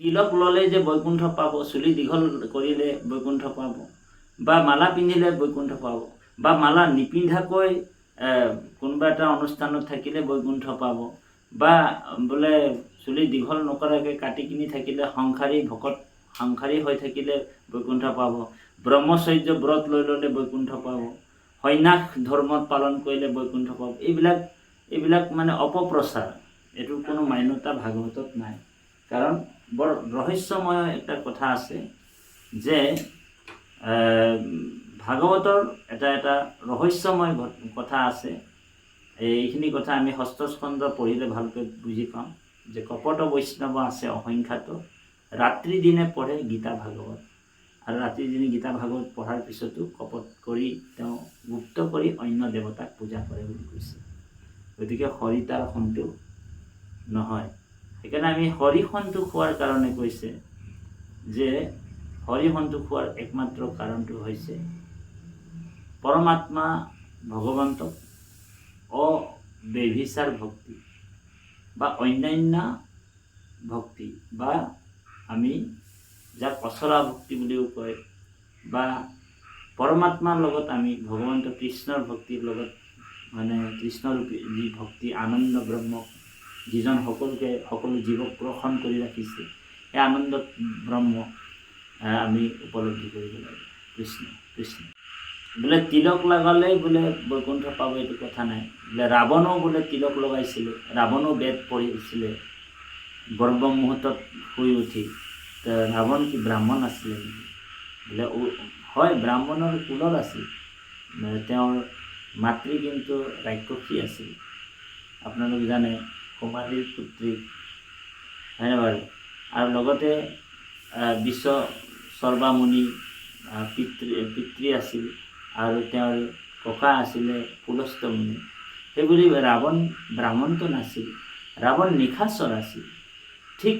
তিলক ল'লে যে বৈকুণ্ঠ পাব, চুলি দীঘল কৰিলে বৈকুণ্ঠ পাব, বা মালা পিন্ধিলে বৈকুণ্ঠ পাব, বা মালা নিপিন্ধাকৈ কোনোবা এটা অনুষ্ঠানত থাকিলে বৈকুণ্ঠ পাব, বা বোলে চুলি দীঘল নকৰাকৈ কাটি কিনি থাকিলে সংসাৰী হৈ থাকিলে বৈকুণ্ঠ পাব, ব্ৰহ্মচৰ্য ব্ৰত লৈ ল'লে বৈকুণ্ঠ পাব, সন্ন্যাস ধৰ্মত পালন কৰিলে বৈকুণ্ঠ পাব। এইবিলাক মানে অপপ্ৰচাৰ, এইটোৰ কোনো মান্যতা ভাগৱতত নাই। কাৰণ বৰ ৰহস্যময় এটা কথা আছে যে ভাগৱতৰ এটা ৰহস্যময় কথা আছে। এইখিনি কথা আমি ষষ্ঠ স্কন্ধ পঢ়িলে ভালকৈ বুজি পাম যে কপট বৈষ্ণৱ আছে অসংখ্যাত, ৰাত্ৰি দিনে পঢ়ে গীতা ভাগৱত, আৰু ৰাতি দিনে গীতা ভাগৱত পঢ়াৰ পিছতো কপট কৰি তেওঁ গুপ্ত কৰি অন্য দেৱতাক পূজা কৰে বুলি কৈছে। গতিকে হৰি তাৰ সন্তোষ নহয়। সেইকাৰণে আমি হৰি সন্তোষ হোৱাৰ কাৰণে কৈছে যে হৰি সন্তোষ হোৱাৰ একমাত্ৰ কাৰণটো হৈছে পৰমাত্মা ভগৱন্তক অব্যভিচাৰ ভক্তি বা অন্যান্য ভক্তি, বা আমি যাক অচলা ভক্তি বুলিও কয়, বা পৰমাত্মাৰ লগত আমি ভগৱন্ত কৃষ্ণৰ ভক্তিৰ লগত মানে কৃষ্ণৰূপী যি ভক্তি আনন্দ ব্ৰহ্ম, যিজন সকলো জীৱক গ্ৰহণ কৰি ৰাখিছে, সেই আনন্দ ব্ৰহ্ম আমি উপলব্ধি কৰিব লাগে। কৃষ্ণ বোলে তিলক লগালেই বোলে বৈকুণ্ঠ পাব এইটো কথা নাই। বোলে ৰাৱণো বোলে তিলক লগাইছিলে, ৰাৱণো বেদ পঢ়িছিলে ব্ৰহ্ম মুহূৰ্তত শুই উঠি। ৰাৱণ কি ব্ৰাহ্মণ আছিলে নেকি? বোলে হয়, ব্ৰাহ্মণৰ কুলৰ আছিল, তেওঁৰ মাতৃ কিন্তু ৰাক্ষসী আছিল। আপোনালোক জানে কুমাৰীৰ পুত্ৰী, হয়নে বাৰু? আৰু লগতে বিশ্ব সৰ্বামুনি পিতৃ আছিল, আৰু তেওঁৰ ককা আছিলে পুলস্ত মুনি। সেইবুলি ৰাৱণ ব্ৰাহ্মণটো নাছিল, ৰাৱণ নিশাচৰ আছিল। ঠিক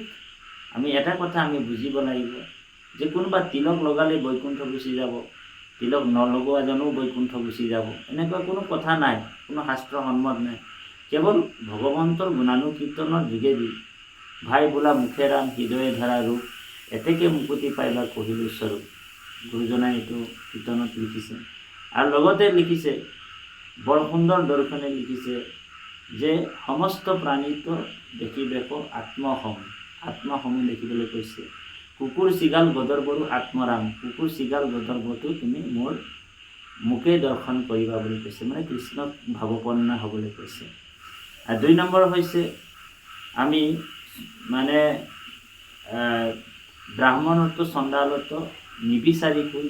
আমি এটা কথা আমি বুজিব লাগিব যে কোনোবা তিলক লগালে বৈকুণ্ঠ গুচি যাব, তিলক নলগোৱাজনো বৈকুণ্ঠ গুচি যাব, এনেকুৱা কোনো কথা নাই, কোনো শাস্ত্ৰ সন্মত নাই। কেৱল ভগৱন্তৰ গুণানুকীৰ্তনৰ যোগেদি ভাই বোলা মুখে ৰাম হৃদয়ে ধৰা ৰূপ, এতেকে মুকুতি পাইবা কহিলো স্বৰূপ, গুৰুজনাই এইটো কীৰ্তনত লিখিছে। আৰু লগতে লিখিছে, বৰ সুন্দৰ দৰ্শনে লিখিছে যে সমস্ত প্ৰাণীত দেখিবেক আত্মসমূহ দেখিবলৈ কৈছে। কুকুৰ চিগাল গদৰ্বৰো আত্মৰাম, কুকুৰ চিগাল গদৰ্বটো তুমি মোৰ মুখে দৰ্শন কৰিবা বুলি কৈছে, মানে কৃষ্ণক ভাৱপন্ন হ'বলৈ কৈছে। আৰু 2 নম্বৰ হৈছে আমি মানে ব্ৰাহ্মণত্ব চণ্ডালত্ব নিবিচাৰিকৈ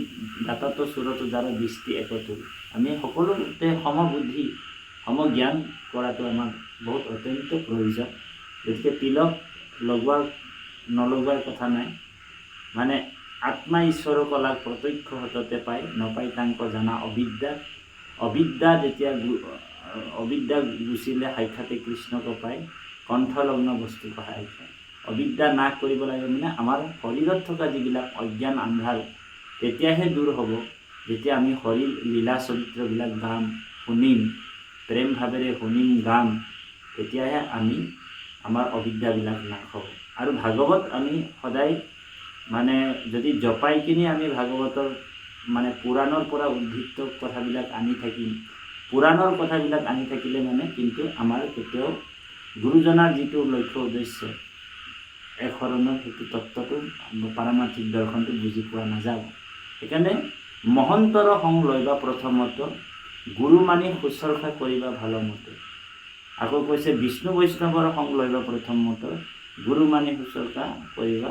দাতাত চুৰতো যাৰ দৃষ্টি একতো, আমি সকলোতে সমবুদ্ধি সমজ্ঞান কৰাটো আমাৰ বহুত অত্যন্ত প্ৰয়োজন। গতিকে তিলক নলগোৱাৰ কথা নাই, মানে আত্মা ঈশ্বৰ কলাক প্ৰত্যক্ষ হততে পায়, নপাই তাংক জানা অবিদ্যা যেতিয়া অবিদ্যা গুচিলে সাক্ষাতে কৃষ্ণক পায়, কণ্ঠলগ্ন বস্তু সহায় পায়। অবিদ্যা নাশ কৰিব লাগে, মানে আমাৰ শৰীৰত থকা যিবিলাক অজ্ঞান আন্ধাৰ তেতিয়াহে দূৰ হ'ব যেতিয়া আমি হৰিৰ লীলা চৰিত্ৰবিলাক শুনিম, প্ৰেম ভাৱেৰে শুনিম, গাম, তেতিয়াহে আমাৰ অবিদ্যাবিলাক নাশ হ'ব। আৰু ভাগৱত আমি সদায় মানে যদি জপাই কিনি আমি ভাগৱতৰ মানে পুৰাণৰ পৰা উদ্ধৃত কথাবিলাক আনি থাকিম, পুৰাণৰ কথাবিলাক আনি থাকিলে মানে কিন্তু আমাৰ কেতিয়াও গুৰুজনাৰ যিটো লক্ষ্য উদ্দেশ্য এক শৰণৰ সেইটো তত্ত্বটো পাৰমাৰ্থিক দৰ্শনটো বুজি পোৱা নাযাব। সেইকাৰণে মহন্তৰ সং লৈবা প্ৰথমত, গুৰু মানি শুশ্ৰূষা কৰিবা ভালমত। আকৌ কৈছে বিষ্ণু বৈষ্ণৱৰ সং লৈবা প্ৰথমত, গুৰু মানি শুশ্ৰূষা কৰিবা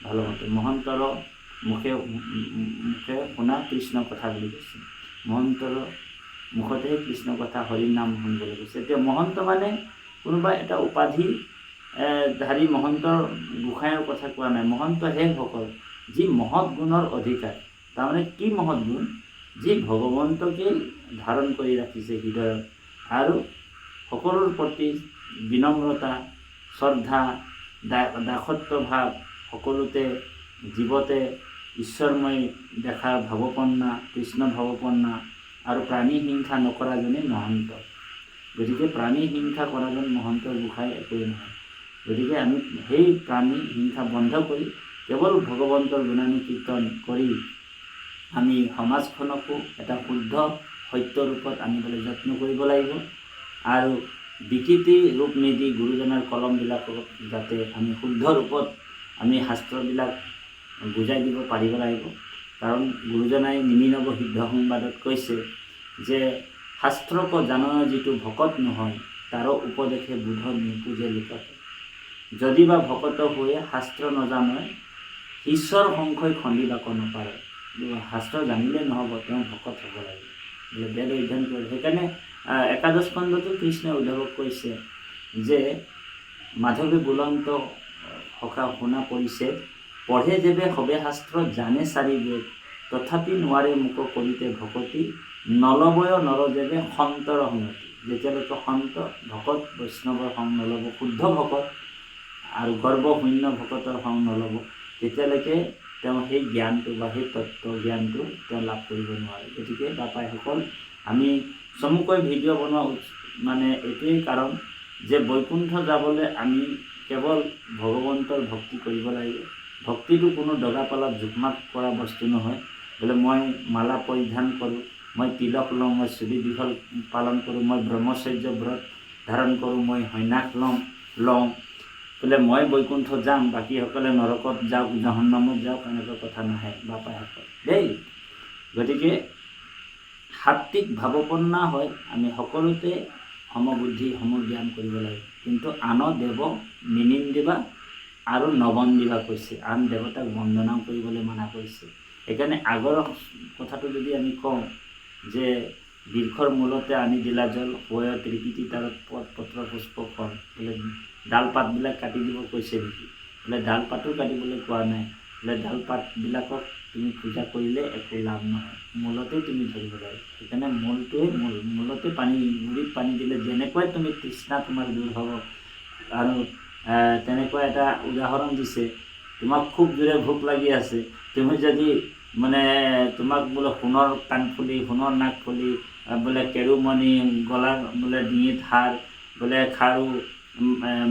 ভালমত। মহন্তৰ মুখে শুনা কৃষ্ণ কথা বুলি কৈছে, মহন্তৰ মুখতেহে কৃষ্ণ কথা হৰিৰ নাম শুনিবলৈ কৈছে। এতিয়া মহন্ত মানে কোনোবা এটা উপাধি ধাৰী মহন্তৰ গোসাঁইৰ কথা কোৱা নাই। মহন্ত সেইসকল যি মহৎ গুণৰ অধিকাৰ। তাৰমানে কি মহৎ গুণ? যি ভগৱন্তকে ধাৰণ কৰি ৰাখিছে হৃদয়ত, আৰু সকলোৰ প্ৰতি বিনম্ৰতা, শ্ৰদ্ধা, দাসত্ব ভাৱ, সকলোতে জীৱতে ঈশ্বৰময় দেখা ভাৱপন্না, কৃষ্ণ ভাৱপন্না, আৰু প্ৰাণী হিংসা নকৰাজনে মহন্ত। গতিকে প্ৰাণী হিংসা কৰাজন মহন্তৰ গোসাঁই একোৱেই নহয়। গতিকে আমি সেই প্ৰাণী হিংসা বন্ধ কৰি কেৱল ভগৱন্তৰ গুণানুকীৰ্তন কৰি আমি সমাজখনকো এটা শুদ্ধ সত্য ৰূপত আনিবলৈ যত্ন কৰিব লাগিব। আৰু বিকৃতি ৰূপ নিদি গুৰুজনাৰ কলমবিলাকক যাতে আমি শুদ্ধ ৰূপত আমি শাস্ত্ৰবিলাক বুজাই দিব পাৰিব লাগিব। কাৰণ গুৰুজনাই নিমিনৱ সিদ্ধ সংবাদত কৈছে যে শাস্ত্ৰক জানয় যিটো ভকত নহয় তাৰ উপদেশে বুধ নুপুজে লোকতে। যদি বা ভকত হৈয়ে শাস্ত্ৰ নজানয় ঈশ্বৰ সংশয় খন্দিবাক নপাৰে। শাস্ত্ৰ জানিলে নহ'ব, তেওঁ ভকত হ'ব লাগিব, বোলে বেদ অধ্যয়ন কৰে। সেইকাৰণে একাদশ খণ্ডতো কৃষ্ণই উদ্ধৱক কৈছে যে মাধৱে বুলন্ত সখা শুনা পৰিছে, পঢ়ে যেবে সবে শাস্ত্ৰ জানে চাৰি বেদ, তথাপি নোৱাৰে মোক কৰিতে ভকতি, নলবয় নৰ যেবে সন্তৰ সংগতি। যেতিয়ালৈকে সন্ত ভকত বৈষ্ণৱৰ সং নল'ব, শুদ্ধ ভকত আৰু গৰ্বশূন্য ভকতৰ সং নল'ব, তেতিয়ালৈকে তেওঁ সেই জ্ঞানটো বা সেই তত্ত্ব জ্ঞানটো তেওঁ লাভ কৰিব নোৱাৰে। গতিকে বাপাইসকল, আমি চমুকৈ ভিডিঅ' বনোৱা মানে এইটোৱেই কাৰণ যে বৈকুণ্ঠ যাবলৈ আমি কেৱল ভগৱন্তৰ ভক্তি কৰিব লাগিব। ভক্তিটো কোনো দগা পালাত জোখমাখ কৰা বস্তু নহয়। বোলে মই মালা পৰিধান কৰোঁ, মই তিলক লওঁ, মই চুলি দীঘল পালন কৰোঁ, মই ব্ৰহ্মচৰ্য ব্ৰত ধাৰণ কৰোঁ, মই সন্ন্যাস লওঁ, বোলে মই বৈকুণ্ঠ যাম, বাকীসকলে নৰকত যাওক, জহন্নামত যাওক, এনেকুৱা কথা নাহে বাপাইসকল দেই। গতিকে সাত্বিক ভাৱপন্না হয় আমি সকলোতে সমবুদ্ধি সমজ্ঞান কৰিব লাগে। কিন্তু আন দেৱ নিনিন্দিবা আৰু নবন্দিবা কৈছে, আন দেৱতাক বন্দনাও কৰিবলৈ মানা কৰিছে। সেইকাৰণে আগৰ কথাটো যদি আমি কওঁ যে বৃক্ষৰ মূলতে আনি দিলা জল, হৈ ত্ৰিপিতি তাৰত পদ পত্ৰ পুষ্প ফল, বোলে ডাল পাতবিলাক কাটি দিব কৈছে নেকি? বোলে ডাল পাতো কাটিবলৈ কোৱা নাই। বোলে ডাল পাতবিলাকক তুমি পূজা কৰিলে একো লাভ নহয়, মূলতেই তুমি ধৰিব লাগে। সেইকাৰণে মূলটোৱে মূলতে পানী, গুৰিত পানী দিলে যেনেকৈ তুমি তৃষ্ণা তোমাৰ দূৰ হ'ব। আৰু তেনেকুৱা এটা উদাহৰণ দিছে, তোমাক খুব জোৰে ভোক লাগি আছে, তুমি যদি মানে তোমাক বোলে সোণৰ কাণফুলি, সোণৰ নাকফুলি, বোলে কেৰুমণি, গলা বোলে ডিঙিত হাৰ, বোলে খাৰু,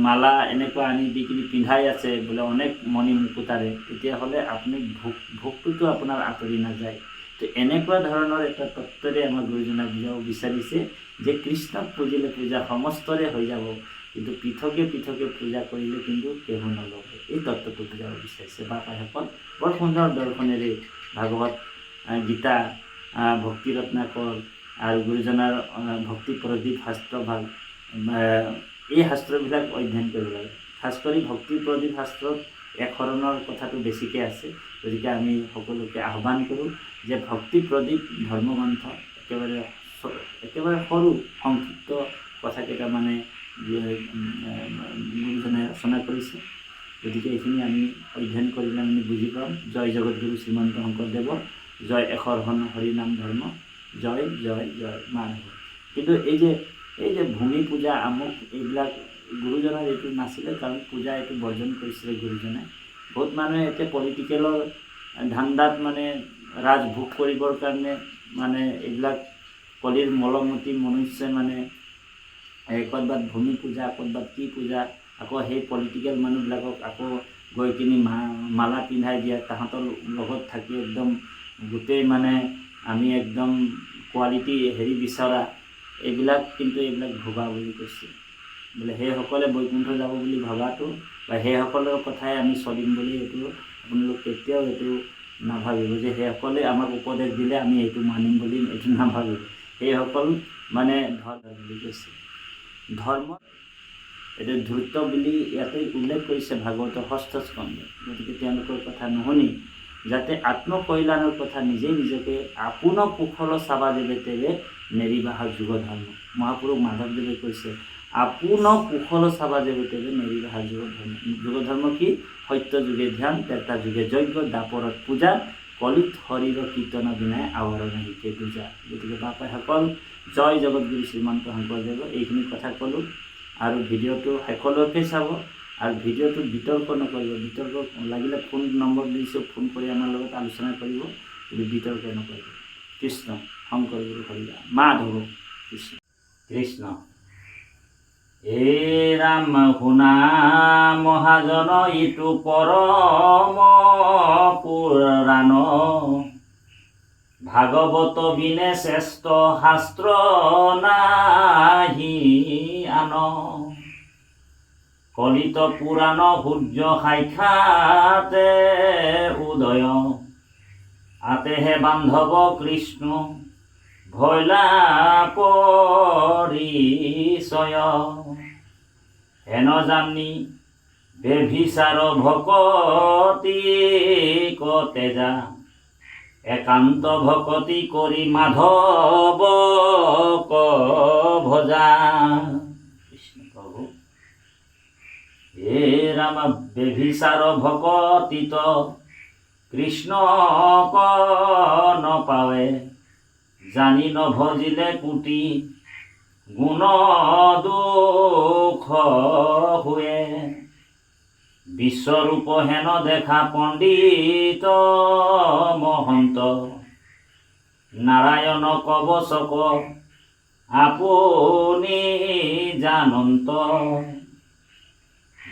মালা এনেকুৱা আনি দি কিনি পিন্ধাই আছে বোলে অনেক মণি মুকুতাৰে, তেতিয়াহ'লে আপুনি ভোকটোতো আপোনাৰ আঁতৰি নাযায়। তো এনেকুৱা ধৰণৰ এটা তত্ত্বৰে আমাৰ গুৰুজনাই বুজাব বিচাৰিছে যে কৃষ্ণক পুজিলে পূজা সমস্তৰে হৈ যাব, কিন্তু পৃথকে পৃথকে পূজা কৰিলে কিন্তু কেহু নল'ব। এই তত্ত্বটো বুজাব বিচাৰিছে বাপাইসকল। বৰ সুন্দৰ দৰ্শনেৰে ভাগৱত, গীতা, ভক্তি ৰত্নাকৰ আৰু গুৰুজনাৰ ভক্তি প্ৰদীপ শাস্ত্ৰভাগ, এই শাস্ত্ৰবিলাক অধ্যয়ন কৰিব লাগে। খাছ কৰি ভক্তি প্ৰদীপ শাস্ত্ৰত এক শৰণৰ কথাটো বেছিকৈ আছে। গতিকে আমি সকলোকে আহ্বান কৰোঁ যে ভক্তি প্ৰদীপ ধৰ্মগ্ৰন্থ একেবাৰে সৰু সংক্ষিপ্ত কথাকেইটা মানে গুৰুজনাই ৰচনা কৰিছে। গতিকে এইখিনি আমি অধ্যয়ন কৰিলে আমি বুজি পাম। জয় জগতগুৰু শ্ৰীমন্ত শংকৰদেৱৰ জয়, এশৰ হৰিনাম ধৰ্ম, জয় জয় জয় মাধৱ। কিন্তু এই যে ভূমি পূজা আমুক এইবিলাক গুৰুজনাৰ এইটো নাছিলে, কাৰণ পূজা এইটো বৰ্জন কৰিছিলে গুৰুজনাই। বহুত মানুহে এতিয়া পলিটিকেলৰ ধান্দাত মানে ৰাজভোগ কৰিবৰ কাৰণে মানে এইবিলাক কলিৰ মলমতি মনুষ্যই মানে ক'ৰবাত ভূমি পূজা, ক'ৰবাত কি পূজা, আকৌ সেই পলিটিকেল মানুহবিলাকক আকৌ গৈ কিনি মালা পিন্ধাই দিয়া, তাহাঁতৰ লগত থাকি একদম গোটেই মানে আমি একদম কোৱালিটি বিচৰা, এইবিলাক কিন্তু এইবিলাক ভবা বুলি কৈছে। বোলে সেইসকলে বৈকুণ্ঠ যাব বুলি ভবাটো বা সেইসকলৰ কথাই আমি চলিম বুলি এইটো আপোনালোক কেতিয়াও এইটো নাভাবিব যে সেইসকলে আমাক উপদেশ দিলে আমি এইটো মানিম বুলি এইটো নাভাবিব। সেইসকল মানে ধৰ্ম বুলি কৈছে। ধৰ্ম এইটো ধূৰ্ত বুলি ইয়াতে উল্লেখ কৰিছে ভাগৱতৰ ষষ্ঠ স্কন্ধত। গতিকে তেওঁলোকৰ কথা নুশুনি যাতে আত্মকল্যাণৰ কথা নিজেই নিজকে আপোন কুশল চাবা যেবে তেবে নেৰিবাহা যুগ ধৰ্ম। মহাপুৰুষ মাধৱদেৱে কৈছে আপোন কুশল চাবা যেবে তেবে নেৰিবাহা যুগ ধৰ্ম। যুগ ধৰ্ম কি? সত্য যুগে ধ্যান, ত্ৰেতা যুগে যজ্ঞ, দাপৰত পূজা, কলিত শৰীৰ কীৰ্তন বিনাই আৱৰণ শিকে পূজা। গতিকে বাপাইসকল, জয় জগতগুৰু শ্ৰীমন্ত শংকৰদেৱ। এইখিনি কথা ক'লোঁ। আৰু ভিডিঅ'টো শেষলৈকে চাব আৰু ভিডিঅ'টো বিতৰ্ক নকৰিব। বিতৰ্ক লাগিলে ফোন নম্বৰ দিছোঁ, ফোন কৰি আমাৰ লগত আলোচনা কৰিব, কিন্তু বিতৰ্ক নকৰিব। কৃষ্ণ শংকৰ গুৰু হৰিৰাম মাধৱ কৃষ্ণ কৃষ্ণ। এই ৰাম শুনা মহাজন ইটো পৰম পুৰাণ, ভাগৱত বিনে শ্ৰেষ্ঠ শাস্ত্ৰ নাহি আন। কলিত পুৰাণ সূৰ্য সাক্ষাতে উদয়, আতেহে বান্ধৱ কৃষ্ণ ভৈলা পৰিচয়। হেন জানি বেভিচাৰ ভকতি কতেজা, একান্ত ভকতি কৰি মাধৱক ভজা। কৃষ্ণ প্ৰভু হে ৰাম বেভিচাৰ ভকতিত কৃষ্ণক নপাৱে, জানি নভজিলে কোটি গুণ দুখ হুৱে। বিশ্বৰূপ হেন দেখা পণ্ডিত মহন্ত, নাৰায়ণ কবচক আপুনি জানন্ত।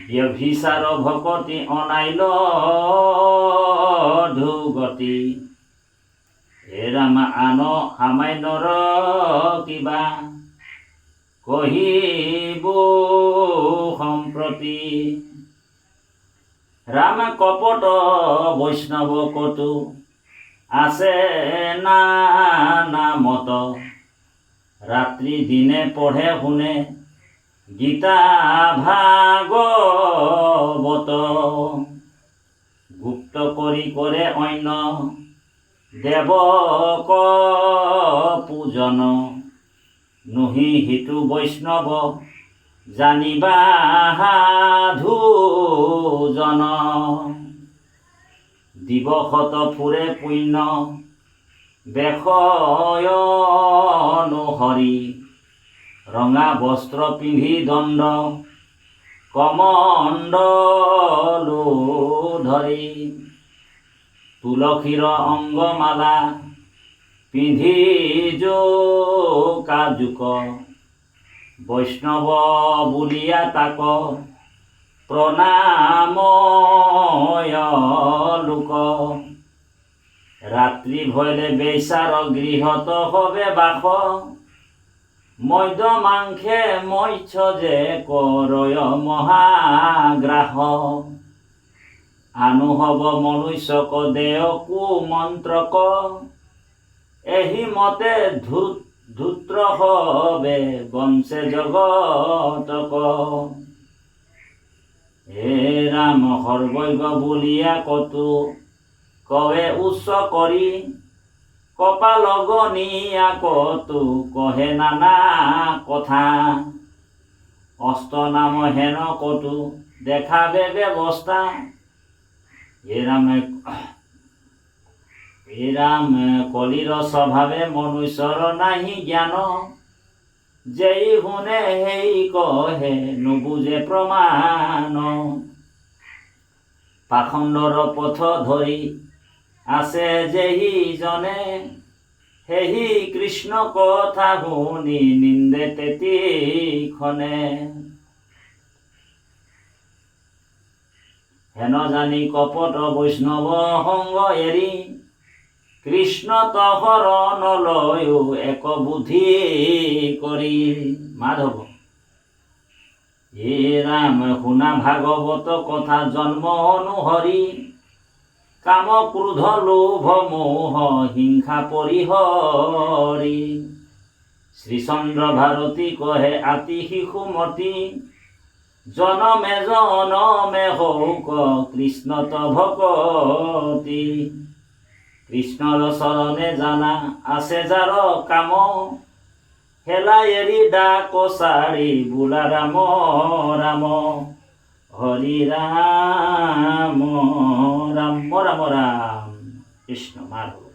ব্যভিচাৰ ভকতি অনাইল ধুগতি, হে ৰাম আন সামান্যৰ কিবা কহিবো সম্প্ৰতি। ৰাম কপট বৈষ্ণৱ কতো আছে নামত, ৰাত্ৰি দিনে পঢ়ে শুনে গীতা ভাগৱত। গুপ্ত কৰি কৰে অন্য দেৱক পূজন, নুহি হিতু বৈষ্ণৱ জানিবা সাধুজন। দিৱসত ফুৰে পুণ্য বেশয় অনুসৰি, ৰঙা বস্ত্ৰ পিন্ধি দণ্ড কমণ্ডলো ধৰি। তুলসীৰ অংগমালা পিন্ধি জোকাজোক, বৈষ্ণৱ বুলিয়া তাক প্ৰণাময় লোক। ৰাত্ৰি ভৈলে বেচাৰ গৃহত হবে বাস, মদ্য মাংসে মৎস্য যে কৰয় মহাগ্ৰাহ। আনু হব মনুষ্যক দেয় কুমন্ত্ৰক, এহি মতে ধূৰ্ত হবে বংশে জগতক। হে ৰাম সৰ্বজ্ঞ বুলিয়া কতো কৱে উচ্চ কৰি, কপাল গনিয়া কতো কহে নানা কথা। অষ্ট নাম হেন কতো দেখাবে ব্যৱস্থা, হে ৰাম কলিৰ স্বভাৱে মনুষ্যৰ নাহি জ্ঞান। যেই শুনে সেই কহে নুবুজে প্ৰমাণ, পাখণ্ডৰ পথ ধৰি আছে যেহি জনে, সেহি কৃষ্ণ কথা শুনি নিন্দে তেতিক্ষণে। হেন জানি কপট বৈষ্ণৱ সংগ এৰি, কৃষ্ণ তহৰণ লয়ো এক বুদ্ধি কৰি। মাধৱ হে ৰাম শুনা ভাগৱত কথা জন্ম অনুসৰি, কাম ক্ৰোধ লোভ মোহ হিংসা পৰিহৰি। শ্ৰীচন্দ্ৰ ভাৰতী কহে আতি শিশুমতী, জনমে জনমে হৌক কৃষ্ণত ভকতি। কৃষ্ণৰ চৰণে জানা আছে যাৰ কাম, হেলা এৰি ডাক চাৰি বোলা ৰাম ৰাম। হৰি ৰাম ৰাম ৰাম ৰাম। কৃষ্ণ মাধৱ।